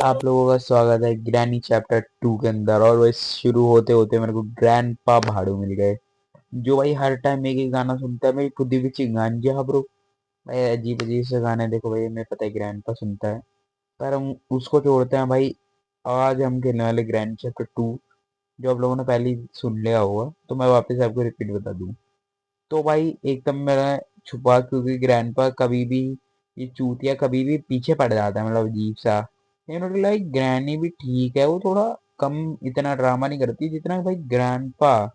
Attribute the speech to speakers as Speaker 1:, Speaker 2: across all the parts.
Speaker 1: आप लोगों का स्वागत है ग्रैनी चैप्टर 2 के अंदर। और वही शुरू होते होते मेरे को ग्रैंडपा भाड़ू मिल गए, जो भाई हर टाइम एक ही गाना सुनता है। मेरी खुद ही पीछे गांजा ब्रो। भाई अजीब अजीब से गाने देखो भाई, हमें पता है ग्रैंडपा सुनता है, पर हम उसको छोड़ते हैं भाई। आज हम खेलने वाले ग्रैनी चैप्टर 2, जो आप लोगों ने पहले ही सुन लिया होगा, तो मैं वापस आपको रिपीट बता दूं। तो भाई एकदम मेरा छुपा, क्योंकि ग्रैंडपा कभी भी, ये चूतिया कभी भी पीछे पड़ जाता है, मतलब अजीब सा। लेकिन लाइक ग्रैनी भी ठीक है, वो थोड़ा कम, इतना ड्रामा नहीं करती जितना भाई ग्रैंडपा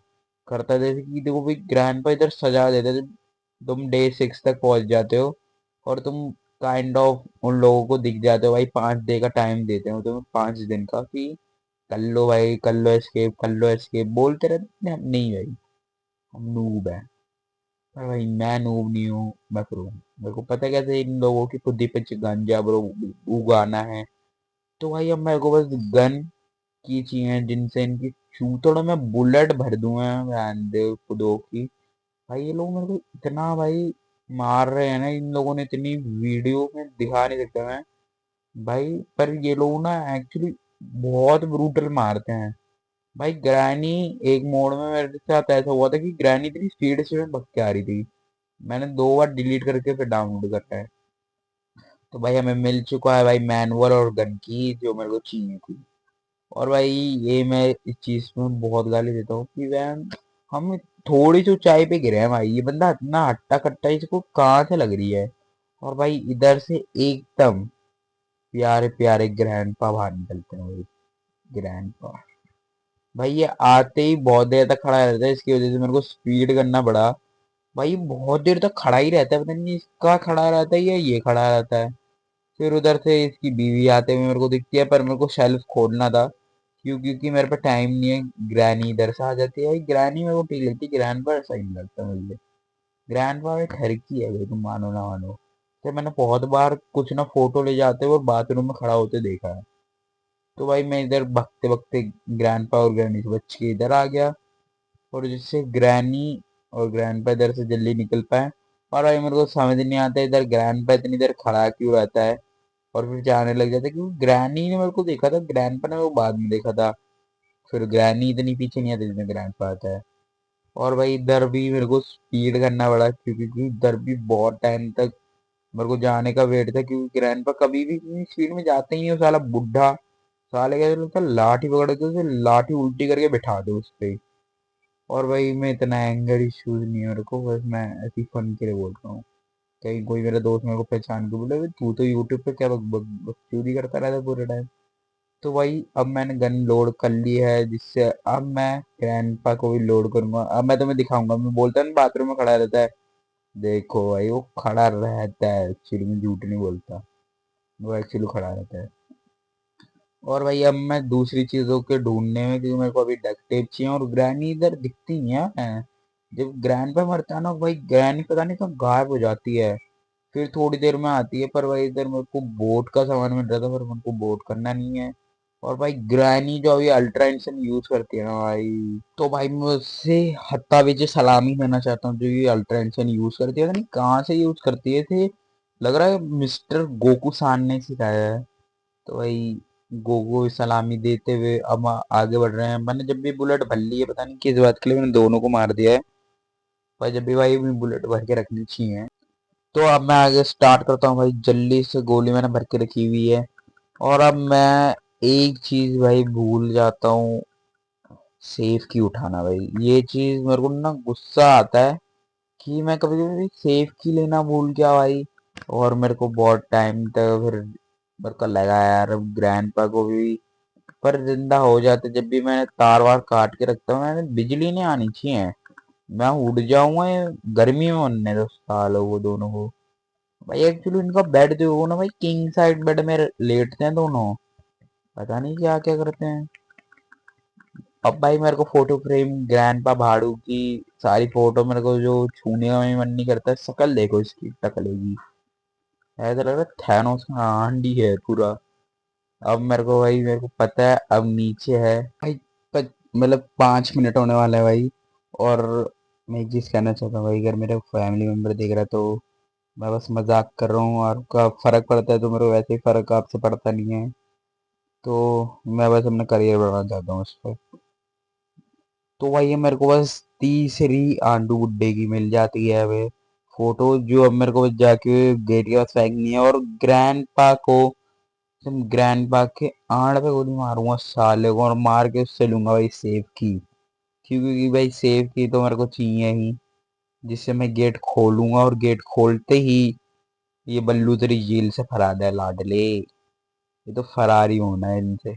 Speaker 1: करता है। जैसे कि देखो भाई, ग्रैंडपा इधर सजा देते थे, तुम डे 6 तक पहुंच जाते हो और तुम काइंड ऑफ उन लोगों को दिख जाते हो भाई। 5 डे का टाइम देते हो तुम्हें, 5 दिन का, कि कर लो भाई, कर लो एस्केप, कर लो एस्केप, बोलते रहते हैं। नहीं भाई, हम नूब है। पर भाई मैं नूब नहीं हूँ, मैं प्रो हूँ। मेरे को पता है कैसे इन लोगों की खुद ही पे गांजा ब्रो उगाना है। तो भाई अब मेरे को बस गन की चाहिए, जिनसे इनकी चूतड़ों में बुलेट भर दूंगा मैं खुदों की। भाई ये लोग मेरे को इतना भाई मार रहे हैं ना, इन लोगों ने इतनी वीडियो में दिखा नहीं सकता मैं भाई। पर ये लोग ना एक्चुअली बहुत ब्रूटल मारते हैं भाई। ग्रैनी एक मोड में मेरे साथ ऐसा हुआ था कि ग्रैनी इतनी स्पीड से भग के आ रही थी, मैंने 2 बार डिलीट करके फिर डाउनलोड करना है। तो भाई हमें मिल चुका है भाई मैनुअल और गन की, जो मेरे को चाहिए थी। और भाई ये मैं इस चीज में बहुत गाली देता हूँ कि वैन हम थोड़ी सी ऊंचाई पे गिरे हैं भाई। ये बंदा इतना हट्टा कट्टा, इसको कहाँ से लग रही है। और भाई इधर से एकदम प्यारे प्यारे ग्रैंडपा बाहर निकलते हैं भाई। ग्रैंडपा भाई ये आते ही बहुत देर तक खड़ा रहता है, इसकी वजह से मेरे को स्पीड करना पड़ा। भाई बहुत देर तक खड़ा ही रहता है, पता नहीं इसका खड़ा रहता है या ये खड़ा रहता है। फिर उधर से इसकी बीवी आते हुए मेरे को दिखती है, पर मेरे को शेल्फ खोलना था, क्योंकि मेरे पे टाइम नहीं है। ग्रैनी इधर से आ जाती है भाई, ग्रैनी मेरे को ठीक लगती है, ग्रैंड पर सही नहीं लगता मुझे। ग्रैंड पर एक ठरकी है भाई, तुम मानो ना मानो। तो मैंने बहुत बार कुछ ना फोटो ले जाते हुए बाथरूम में खड़ा होते देखा है। तो भाई मैं इधर भगते भगते ग्रैंड और ग्रैनी से बच के इधर आ गया, और जिससे ग्रैनी और ग्रैंडपा इधर से जल्दी निकल पाए। और भाई मेरे को समझ नहीं आता इधर ग्रैंडपा इतनी देर खड़ा क्यों रहता है और फिर जाने लग जाता है, क्योंकि ग्रैनी ने मेरे को देखा था, ग्रैंडपा ने वो बाद में देखा था। फिर ग्रैनी इतनी पीछे नहीं आती जितने ग्रैंडपा आता है। और भाई इधर भी मेरे को स्पीड करना पड़ा, क्योंकि इधर भी बहुत टाइम तक मेरे को जाने का वेट था, क्योंकि ग्रैंडपा कभी भी इतनी स्पीड में जाते ही नहीं। वो साला बुढ़ा साले का लगता है, लाठी पकड़ के उसे लाठी उल्टी करके बिठा दो उस पे। और भाई मैं इतना एंगर इश्यूज नहीं है मेरे को, बस मैं ऐसी फन के लिए बोल रहा हूँ। कहीं कोई मेरा दोस्त मेरे को पहचान के बोले, "भाई, तू तो यूट्यूब पे क्या बकचोदी करता रहता है पूरे टाइम।" तो भाई अब मैंने गन लोड कर ली है, जिससे अब मैं ग्रैंडपा को भी लोड करूंगा। अब मैं तुम्हें दिखाऊंगा, मैं बोलता है ना बाथरूम में खड़ा रहता है, देखो भाई वो खड़ा रहता है, एक्चुअली में झूठ नहीं बोलता, वो एक्चुअली खड़ा रहता है। और भाई अब मैं दूसरी चीजों के ढूंढने में, क्योंकि मेरे को अभी डक टेप चाहिए, और ग्रैनी इधर दिखती नहीं है। जब ग्रैंड पे मरता है ना भाई, ग्रैनी पता नहीं कहाँ गायब हो जाती है, फिर थोड़ी देर में आती है। पर भाई इधर मेरे को बोट का सामान मिल रहा था, पर मेरे को बोट करना नहीं है। और भाई ग्रैनी जो अभी अल्ट्रा इंसन यूज करती है ना भाई, तो भाई मैं उससे हत्ता विजय सलामी देना चाहता हूँ। जो ये अल्ट्रा इंसन यूज करती है, पता नहीं कहाँ से यूज करती है थे, लग रहा है मिस्टर गोकू सान ने सिखाया है। तो भाई गोगो सलामी देते हुए अब आगे बढ़ रहे हैं। मैंने जब भी बुलेट भर ली है, पता नहीं किस बात के लिए मैंने दोनों को मार दिया है, पर जब भी भाई बुलेट भर के रखनी चाहिए। तो अब मैं आगे स्टार्ट करता हूँ भाई, जल्दी से गोली मैंने भर के रखी हुई है। और अब मैं एक चीज भाई भूल जाता हूँ, सेफ की उठाना भाई। ये चीज मेरे को ना गुस्सा आता है कि मैं कभी कभी सेफ की लेना भूल गया भाई। और मेरे को बहुत टाइम तक फिर मेरे को लगा यार, अब ग्रैंडपा को भी पर जिंदा हो जाते। जब भी मैंने तार वार काट के रखता हूँ, मैंने बिजली नहीं आनी चाहिए, मैं उड़ जाऊंगा। ये गर्मी में उड़ने दो सालों वो दोनों को। भाई एक्चुअली इनका बेड जो हो ना भाई, किंग साइड बेड में लेटते हैं दोनों, पता नहीं क्या क्या करते हैं। अब भाई मेरे को फोटो फ्रेम ग्रैंडपा भाड़ू की सारी फोटो मेरे को जो छूने का भी मन नहीं करता है। शकल देखो इसकी टकलेगी, ऐसा लग रहा है थैनोस का आंडी है पूरा। अब मेरे को भाई, मेरे को पता है अब नीचे है भाई, मतलब 5 मिनट होने वाला है भाई। और मैं एक चीज कहना चाहता हूँ भाई, अगर मेरे फैमिली मेम्बर देख रहा है तो मैं बस मजाक कर रहा हूँ, और आपका फर्क पड़ता है तो मेरे को वैसे ही फर्क आपसे पड़ता नहीं है। तो मैं बस अपना करियर बनाना चाहता हूँ उस पर। तो भाई ये मेरे को बस तीसरी आंडू गुड्डे की मिल जाती है वे फोटो, जो अब मेरे को बस जाके गेट के पास फेंकनी है, और ग्रैंड पा को, तुम ग्रैंड पा के आड़ पे गोली मारूंगा साले को, और मार के उससे लूंगा भाई सेव की, क्योंकि भाई सेव की तो मेरे को चाहिए ही, जिससे मैं गेट खोलूंगा, और गेट खोलते ही ये बल्लू तेरी जेल से फरार है लाडले, ये तो फरार ही होना है इनसे।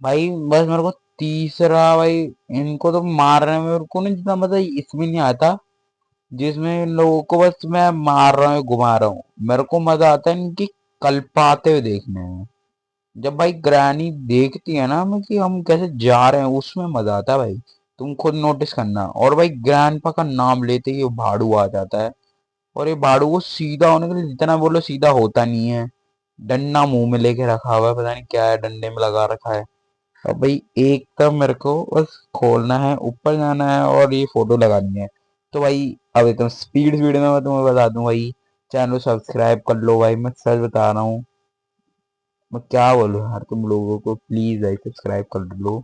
Speaker 1: भाई बस मेरे को तीसरा भाई, इनको तो मारने में मेरे को ना जितना मजा इसमें नहीं आता, जिसमें इन लोगों को बस मैं मार रहा हूँ घुमा रहा हूँ, मेरे को मजा आता है इनकी कल्पाते हुए देखने में। जब भाई ग्रैनी देखती है ना हमें कि हम कैसे जा रहे हैं, उसमें मजा आता है भाई, तुम खुद नोटिस करना। और भाई ग्रैंडपा का नाम लेते ही वो भाड़ू आ जाता है, और ये भाड़ू को सीधा होने के लिए जितना बोलो सीधा होता नहीं है, डंडा मुंह में लेके रखा हुआ है, पता नहीं क्या है डंडे में लगा रखा है। अब भाई एक तब मेरे को बस खोलना है, ऊपर जाना है, और ये फोटो लगानी है। तो भाई अब एकदम स्पीड स्पीड में मैं तुम्हें बता दूं भाई, चैनल सब्सक्राइब कर लो भाई, मैं सच बता रहा हूँ। मैं क्या बोलूं यार, तुम लोगों को प्लीज भाई सब्सक्राइब कर लो,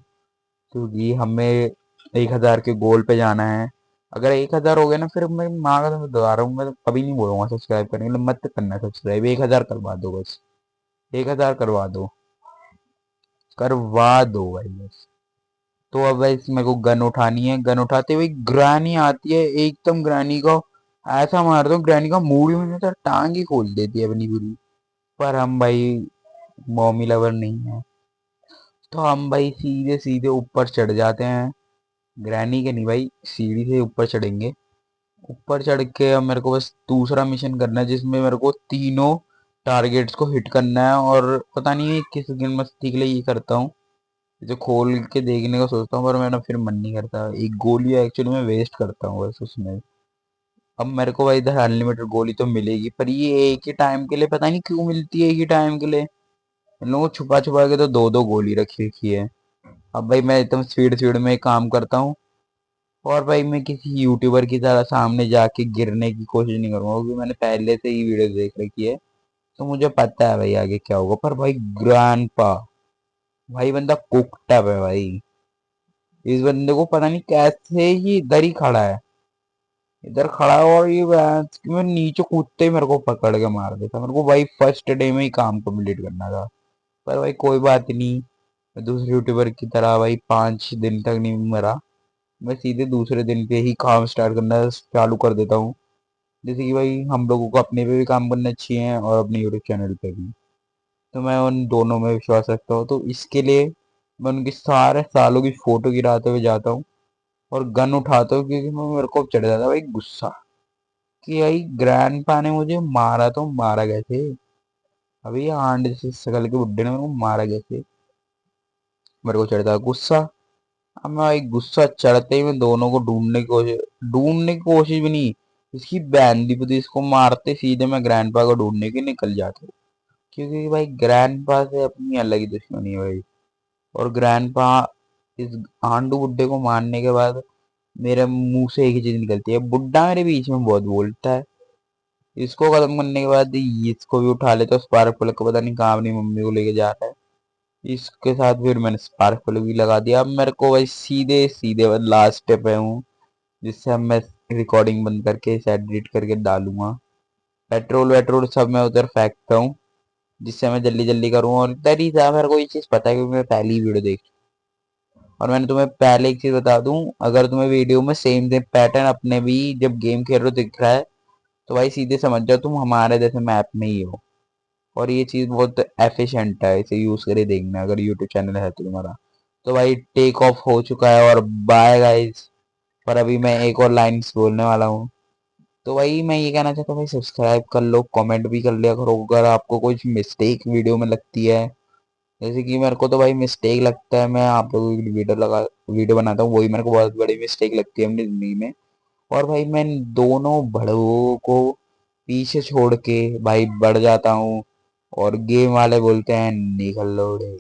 Speaker 1: क्योंकि हमें 1,000 के गोल पे जाना है। अगर 1,000 हो गया ना, फिर मैं माँ का तुम्हें दोबारा हूँ, मैं तो कभी नहीं बोलूंगा सब्सक्राइब करने के लिए, मत करना सब्सक्राइब, 1,000 करवा दो बस, 1,000 करवा दो भाई बस। तो अब भाई मेरे को गन उठानी है, गन उठाते हुए ग्रानी आती है, एकदम ग्रानी को ऐसा मार दो, ग्रानी का मूड ही मुझे तो टांग ही खोल देती है अपनी पूरी। पर हम भाई मॉमी लवर नहीं है, तो हम भाई सीधे सीधे ऊपर चढ़ जाते हैं, ग्रैनी के नहीं भाई, सीढ़ी से ऊपर चढ़ेंगे। ऊपर चढ़ के अब मेरे को बस दूसरा मिशन करना है, जिसमें मेरे को तीनों टारगेट्स को हिट करना है, और पता नहीं किस गिन मस्ती के लिए ये करता हूँ, जो खोल के देखने का सोचता हूँ, पर मेरा फिर मन नहीं करता, एक गोली एक्चुअली मैं वेस्ट करता हूँ बस उसमें। अब मेरे को भाई इधर अनलिमिटेड गोली तो मिलेगी, पर ये एक ही टाइम के लिए, पता नहीं क्यों मिलती है एक ही टाइम के लिए, इन लोगों को छुपा छुपा के तो दो दो गोली रखी रखी है। अब भाई मैं एकदम स्पीड स्पीड में काम करता हूँ, और भाई मैं किसी यूट्यूबर की तरह सामने जाके गिरने की कोशिश नहीं करूंगा, क्योंकि मैंने पहले से ही वीडियो देख रखी है, तो मुझे पता है भाई आगे क्या होगा। पर भाई ग्रैंडपा, भाई बंदा कुकड है भाई, इस बंदे को पता नहीं कैसे ही इधर ही खड़ा है, इधर खड़ा है, और ये मैं नीचे कूदते ही मेरे को पकड़ के मार देता। मेरे को भाई फर्स्ट डे में ही काम कंप्लीट करना था, पर भाई कोई बात नहीं, मैं दूसरे यूट्यूबर की तरह भाई 5 दिन तक नहीं मरा, मैं सीधे दूसरे दिन पे ही काम स्टार्ट करना चालू कर देता हूँ। जैसे कि भाई हम लोगों को अपने पे भी काम करना चाहिए, और अपने यूट्यूब चैनल पे भी, तो मैं उन दोनों में विश्वास रखता हूँ, तो इसके लिए मैं उनकी सारे सालों की फोटो गिराते हुए जाता हूँ, और गन उठाता हूँ, क्योंकि मेरे को चढ़ जाता है भाई गुस्सा, कि भाई ग्रैंड पा ने मुझे मारा तो मारा कैसे, अभी आंड से सकल के बुड्ढे ने मेरे को मारा कैसे, मेरे को चढ़ता है गुस्सा। अब मैं भाई गुस्सा चढ़ते ही मैं दोनों को ढूंढने की कोशिश भी नहीं, इसकी बैंडी पे तो इसको मारते सीधे मैं ग्रैंडपा को ढूंढने के निकल जाता हूँ, क्योंकि भाई ग्रैंडपा से अपनी अलग ही दुश्मनी है भाई। और ग्रैंडपा इस आंडू बुड्ढे को मारने के बाद मेरे मुंह से एक ही चीज निकलती है, बुड्ढा मेरे बीच में बहुत बोलता है। इसको खत्म करने के बाद इसको भी उठा लेते, तो स्पार्क प्लग को पता नहीं कहाँ अपनी मम्मी को लेके जा रहा है, इसके साथ फिर मैंने स्पार्क प्लग भी लगा दिया। अब मेरे को भाई सीधे सीधे लास्ट स्टेप पे हूँ, जिससे अब मैं रिकॉर्डिंग बंद करके इसे एडिट करके डालूंगा। पेट्रोल वेट्रोल सब मैं उधर फेंकता हूँ, जिससे मैं जल्दी जल्दी करूँ, और इधर ही था मेरे को ये चीज़ पता है, क्योंकि मैं पहली वीडियो देख, और मैंने तुम्हें पहले एक चीज़ बता दूं, अगर तुम्हें वीडियो में सेम सेम पैटर्न अपने भी जब गेम खेल रहे हो दिख रहा है, तो भाई सीधे समझ जाओ तुम हमारे जैसे मैप में ही हो। और ये चीज़ बहुत एफिशिएंट है, इसे यूज़ करके देखना अगर यूट्यूब चैनल है तो तुम्हारा। तो भाई टेक ऑफ हो चुका है, और बाय गाइस। पर अभी मैं एक और लाइन्स बोलने वाला हूँ, तो भाई मैं ये कहना चाहता हूँ भाई सब्सक्राइब कर लो, कमेंट भी कर लिया करो अगर आपको कुछ मिस्टेक वीडियो में लगती है, जैसे कि मेरे को तो भाई मिस्टेक लगता है, मैं आप लोगों की वीडियो बनाता हूँ, वही मेरे को बहुत बड़ी मिस्टेक लगती है अपनी जिंदगी में। और भाई मैं इन दोनों भड़वों को पीछे छोड़ के भाई बढ़ जाता हूँ, और गेम वाले बोलते हैं निकल लो रे।